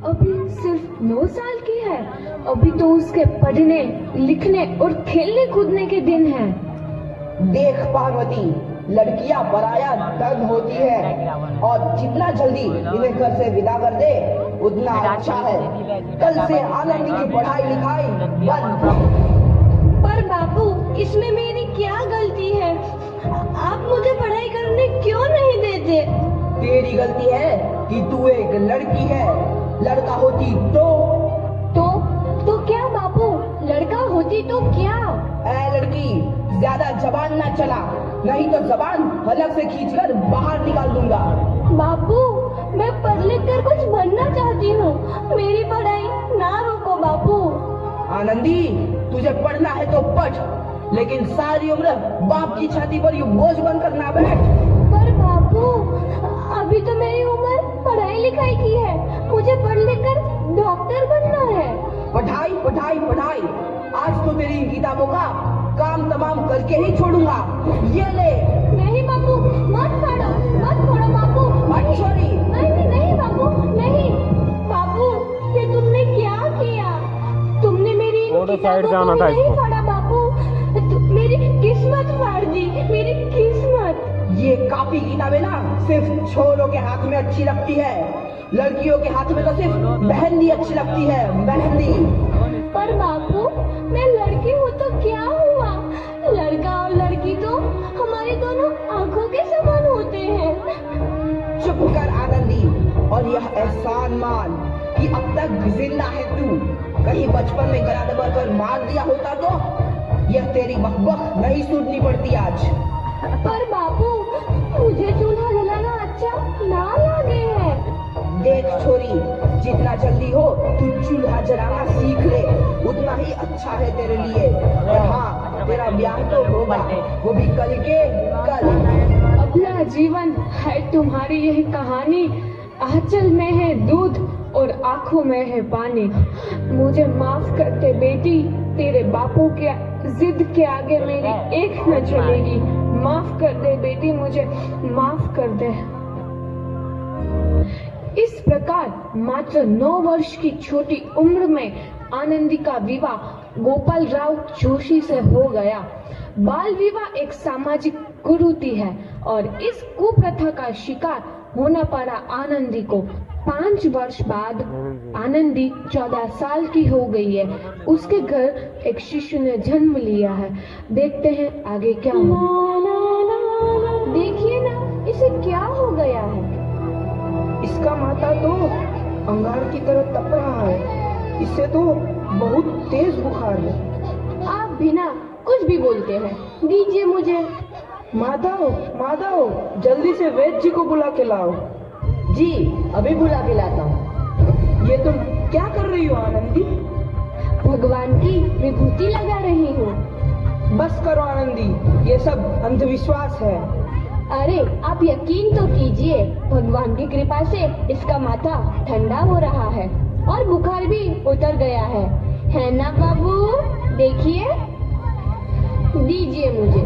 अभी सिर्फ 9 साल की है। अभी तो उसके पढ़ने, लिखने और खेलने कूदने के दिन हैं। देख पार्वती, लड़कियां पराया धन होती है और जितना जल्दी इन्हें घर से विदा कर दे उतना अच्छा है। कल से आनंदी की पढ़ाई लिखाई बंद। पर बापू, इसमें मेरी क्या गलती है? आप मुझे पढ़ाई करने क्यों नहीं देते? तेरी गलती है कि तू एक लड़की है। लड़का होती तो क्या बापू? लड़का होती तो क्या? ऐ लड़की, ज्यादा जबान ना चला, नहीं तो जबान हलक से खींचकर बाहर निकाल दूंगा। बापू, मैं पढ़ लिख कर कुछ बनना चाहती हूँ। मेरी पढ़ाई ना रोको बापू। आनंदी, तुझे पढ़ना है तो पढ़, लेकिन सारी उम्र बाप की छाती पर यूं बोझ बनकर ना बैठ। पर बापू, अभी तो मेरी उम्र पढ़ाई लिखाई की है। मुझे पढ़ लिख कर डॉक्टर बनना है। पढ़ाई पढ़ाई पढ़ाई, आज तो तेरी इन किताबों का काम तमाम करके ही छोड़ूंगा। ये ले। नहीं बापू, मत फोड़ो बापू। छोरी। नहीं बापू, नहीं। बापू, ये तुमने क्या किया? तुमने मेरी साइड जाना था नहीं फाड़ा बापू। मेरी किस्मत फाड़ दी, मेरी किस्मत। ये कापी किताबें ना सिर्फ छोरों के हाथ में अच्छी लगती है। लड़कियों के हाथ में तो सिर्फ मेहंदी अच्छी लगती है, मेहंदी। पर बापू, मैं लड़की हूँ तो क्या हुआ? लड़का और लड़की तो हमारी दोनों आंखों के समान होते हैं। चुप कर आनंदी, और यह एहसान मान कि अब तक जिंदा है तू। कहीं बचपन में गला दबाकर मार दिया होता तो यह तेरी बकबक नहीं सुननी पड़ती आज। पर बापू, मुझे चूल्हा जलाना अच्छा ना लगे है। देख छोरी, जितना जल्दी हो तू चूल्हा जलाना सीख ले, उतना ही अच्छा है तेरे लिए। और हाँ, तेरा ब्याह तो होगा, वो भी कल के कल। अपना जीवन है तुम्हारी यही कहानी। आंचल में है दूध और आंखों में है पानी। मुझे माफ कर दे बेटी, तेरे बापू के जिद के आगे मेरी एक न चलेगी। माफ कर दे बेटी, मुझे माफ कर दे। इस प्रकार मात्र 9 वर्ष की छोटी उम्र में आनंदी का विवाह गोपाल राव जोशी से हो गया। बाल विवाह एक सामाजिक कुरीति है और इस कुप्रथा का शिकार होना पड़ा आनंदी को। 5 वर्ष बाद आनंदी 14 साल की हो गई है। उसके घर एक शिशु ने जन्म लिया है। देखते हैं आगे क्या होगा। देखिए ना, इसे क्या हो गया है? इसका माथा तो अंगार की तरह तप रहा है। इससे तो बहुत तेज बुखार है। आप बिना कुछ भी बोलते हैं, दीजिए मुझे। माधव, जल्दी से वैद्य जी को बुला के लाओ। जी, अभी बुला के लाता हूँ। ये तुम क्या कर रही हो आनंदी? भगवान की विभूति लगा रही हूँ। बस करो आनंदी, ये सब अंधविश्वास है। अरे आप यकीन तो कीजिए, भगवान की कृपा से इसका माथा ठंडा हो रहा है और बुखार भी उतर गया है ना बाबू? देखिए, दीजिए मुझे।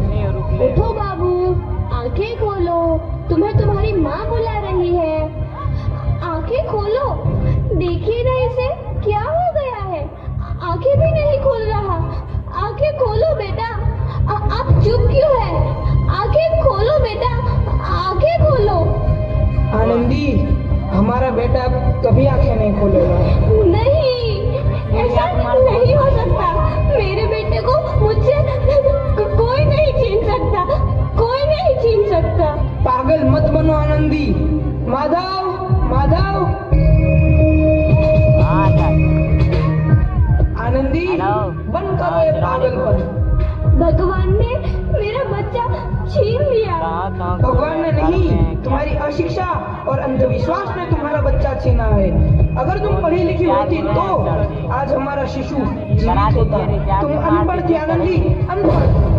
उठो बाबू, आंखें खोलो, तुम्हें तुम्हारी माँ बुला रही है। आंखें खोलो, देखिए ना इसे क्या हो गया है। आंखें भी नहीं खोल रहा। आंखें खोलो बेटा। आप चुप क्यों है? आंखें खोलो बेटा, आंखें खोलो। आनंदी, हमारा बेटा कभी आंखें नहीं खोलेगा। नहीं, ऐसा नहीं हो सकता। मेरे बेटे को मुझसे कोई नहीं छीन सकता, कोई नहीं छीन सकता। पागल मत बनो आनंदी। माधव, आनंदी, बंद करो ये पागलपन। भगवान ने मेरा बच्चा छीन लिया। भगवान ने नहीं, तुम्हारी अशिक्षा और अंधविश्वास ने तुम्हारा बच्चा छीना है। अगर तुम पढ़ी लिखी होती तो आज हमारा शिशु जीवित होता। तुम अनपढ़ थी आनंदी, अनपढ़।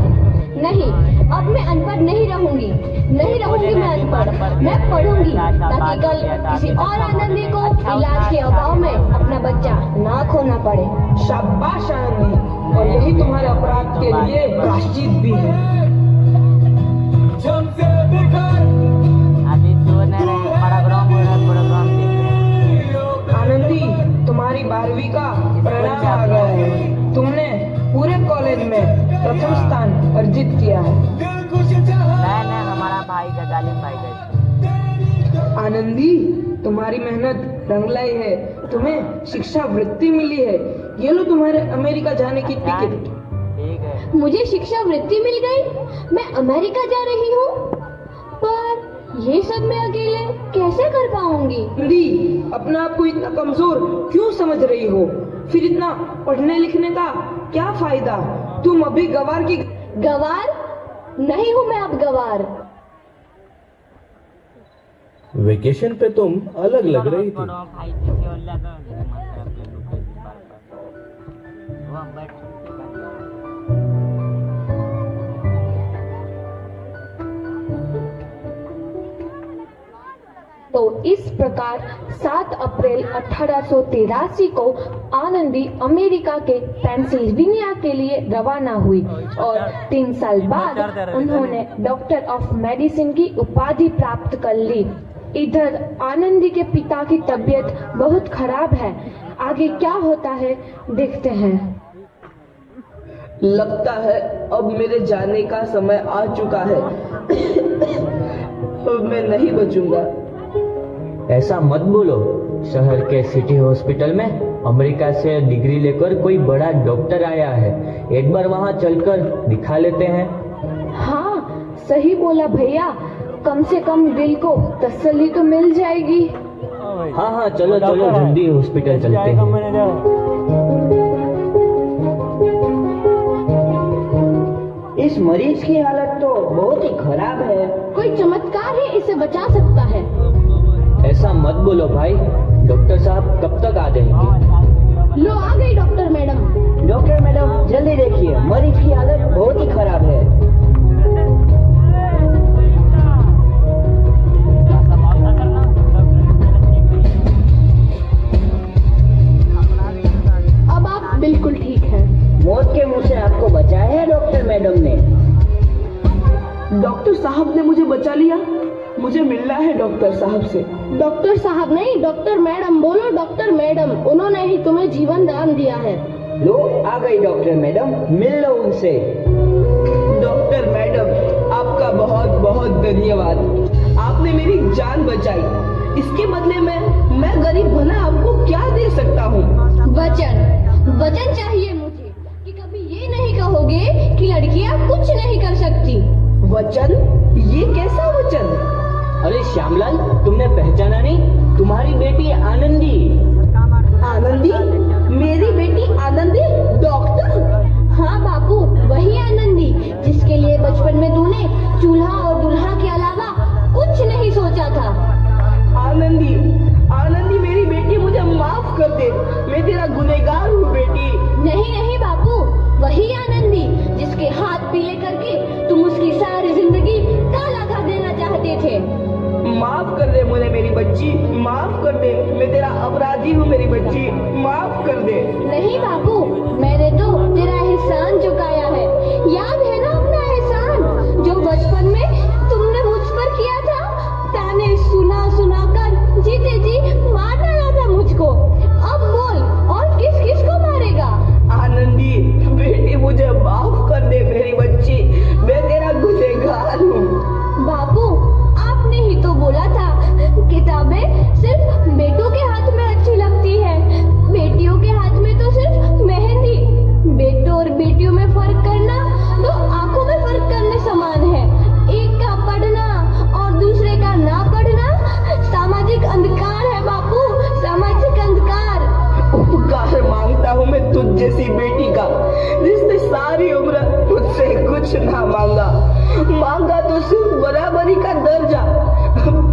नहीं, अब मैं अनपढ़ नहीं रहूंगी मैं अनपढ़। मैं पढ़ूंगी ताकि कल किसी और आनंदी को इलाज के अभाव में अपना बच्चा ना खोना पड़े। शाबाश आनंदी, और यही तुम्हारे अपराध के लिए प्रायश्चित भी है। आनंदी, मालविका, परिणाम आ गया है। तुमने पूरे कॉलेज में प्रथम स्थान अर्जित किया है। नहीं, हमारा भाई का गालिब भाई का। आनंदी, तुम्हारी मेहनत रंग लाई है। तुम्हें शिक्षा वृत्ति मिली है। ये लो तुम्हारे अमेरिका जाने की टिकट। ठीक है। मुझे शिक्षा वृत्ति मिल गई। मैं अमेरिका जा रही हूँ, पर ये सब मैं अकेले कैसे कर पाऊंगी? आनंदी, अपना आप को इतना कमजोर क्यों समझ रही हो? फिर इतना पढ़ने लिखने का क्या फायदा? तुम अभी गवार की। गवार नहीं हूँ मैं अब गवार। वेकेशन पे तुम अलग लग रही थी। भाई जी और लगा वो हम बैठ तो इस प्रकार 7 अप्रैल 1883 को आनंदी अमेरिका के पेंसिल्वेनिया के लिए रवाना हुई और 3 साल बाद उन्होंने डॉक्टर ऑफ मेडिसिन की उपाधि प्राप्त कर ली। इधर आनंदी के पिता की तबीयत बहुत खराब है। आगे क्या होता है देखते हैं। लगता है अब मेरे जाने का समय आ चुका है। अब मैं नहीं बचूंगा। ऐसा मत बोलो। शहर के सिटी हॉस्पिटल में अमेरिका से डिग्री लेकर कोई बड़ा डॉक्टर आया है। एक बार वहाँ चलकर दिखा लेते हैं। हाँ, सही बोला भैया। कम से कम दिल को तसल्ली तो मिल जाएगी। हाँ हाँ, चलो चलो जल्दी हॉस्पिटल चलते हैं। इस मरीज की हालत तो बहुत ही खराब है। कोई चमत्कार है इसे बचा सकता है। ऐसा मत बोलो भाई। डॉक्टर साहब कब तक आ जाएंगे? लो आ गई डॉक्टर मैडम। डॉक्टर मैडम जल्दी देखिए, मरीज की हालत बहुत ही खराब है। अब आप बिल्कुल ठीक हैं। मौत के मुंह से आपको बचाया है डॉक्टर मैडम ने। डॉक्टर साहब ने मुझे बचा लिया। मुझे मिलना है डॉक्टर साहब से। डॉक्टर साहब नहीं, डॉक्टर मैडम बोलो। डॉक्टर मैडम, उन्होंने ही तुम्हें जीवन दान दिया है। लो आ गई डॉक्टर मैडम, मिल लो उनसे। डॉक्टर मैडम, आपका बहुत बहुत धन्यवाद। आपने मेरी जान बचाई। इसके बदले में मैं गरीब भला आपको क्या दे सकता हूँ? वचन चाहिए मुझे कि कभी ये नहीं कहोगे कि लड़कियां कुछ नहीं कर सकती। वचन? ये कैसा वचन? अरे श्यामलाल, तुमने पहचाना नहीं? तुम्हारी बेटी आनंदी। आनंदी? मेरी बेटी आनंदी डॉक्टर? हाँ बापू, वही आनंदी जिसके लिए बचपन में तूने चूल्हा और दुल्हा के अलावा कुछ नहीं सोचा था। आनंदी, आनंदी मेरी बेटी, मुझे माफ कर दे। मैं तेरा गुनहगार हूँ बेटी। नहीं नहीं बापू, वही आनंदी जिसके हाथ पीले करके तुम उसकी सारी जिंदगी काला कर देना चाहते थे। माफ कर दे मुझे मेरी बच्ची, माफ कर दे। मैं तेरा अपराधी हूँ मेरी बच्ची, माफ कर दे। नहीं बापू, मैंने तो तेरा एहसान चुकाया है। याद है ना अपना एहसान जो बचपन में तुमने मुझ पर किया था? ताने सुना सुना कर जीते जी मार डाला था मुझको। अब बोल, और किस किस को मारेगा? आनंदी बेटी, मुझे माफ कर दे मेरी बच्ची। मैं तेरा गुनहगार हूँ। बापू, आपने ही तो बोला था किताबें सिर्फ बेटों के हाथ में अच्छी लगती है, बेटियों के हाथ में तो सिर्फ मेहंदी। बेटों और बेटियों में फर्क करना तो आंखों में फर्क करने समान है। एक का पढ़ना और दूसरे का ना पढ़ना सामाजिक अंधकार है बापू, सामाजिक अंधकार। उपकार मांगता हूँ मैं तुझ जैसी बेटी का, जिसने सारी उम्र मुझसे कुछ ना मांगा। मांगा तो सिर्फ बराबरी का दर्जा।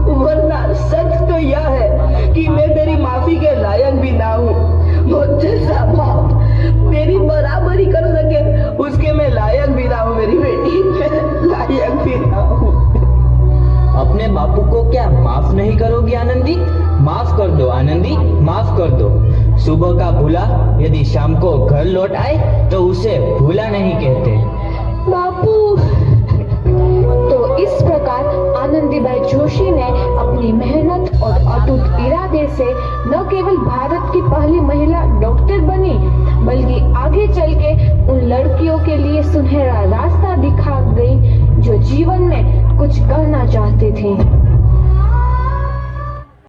वरना सच तो यह है कि मैं तेरी माफी के लायक भी ना हूँ। मुझ जैसा बाप तेरी बराबरी कर सके, उसके मैं लायक भी ना हूँ मेरी बेटी, मैं लायक भी ना हूँ। अपने बापू को क्या माफ नहीं करोगी आनंदी? माफ कर दो आनंदी, माफ कर दो। सुबह का भूला यदि शाम को घर लौट आए तो उसे भूला नहीं कहते। बापू। तो इस प्रकार आनंदीबाई जोशी ने अपनी मेहनत और अटूट इरादे से न केवल भारत की पहली महिला डॉक्टर बनी, बल्कि आगे चल के उन लड़कियों के लिए सुनहरा रास्ता दिखा गई जो जीवन में कुछ करना चाहती थी।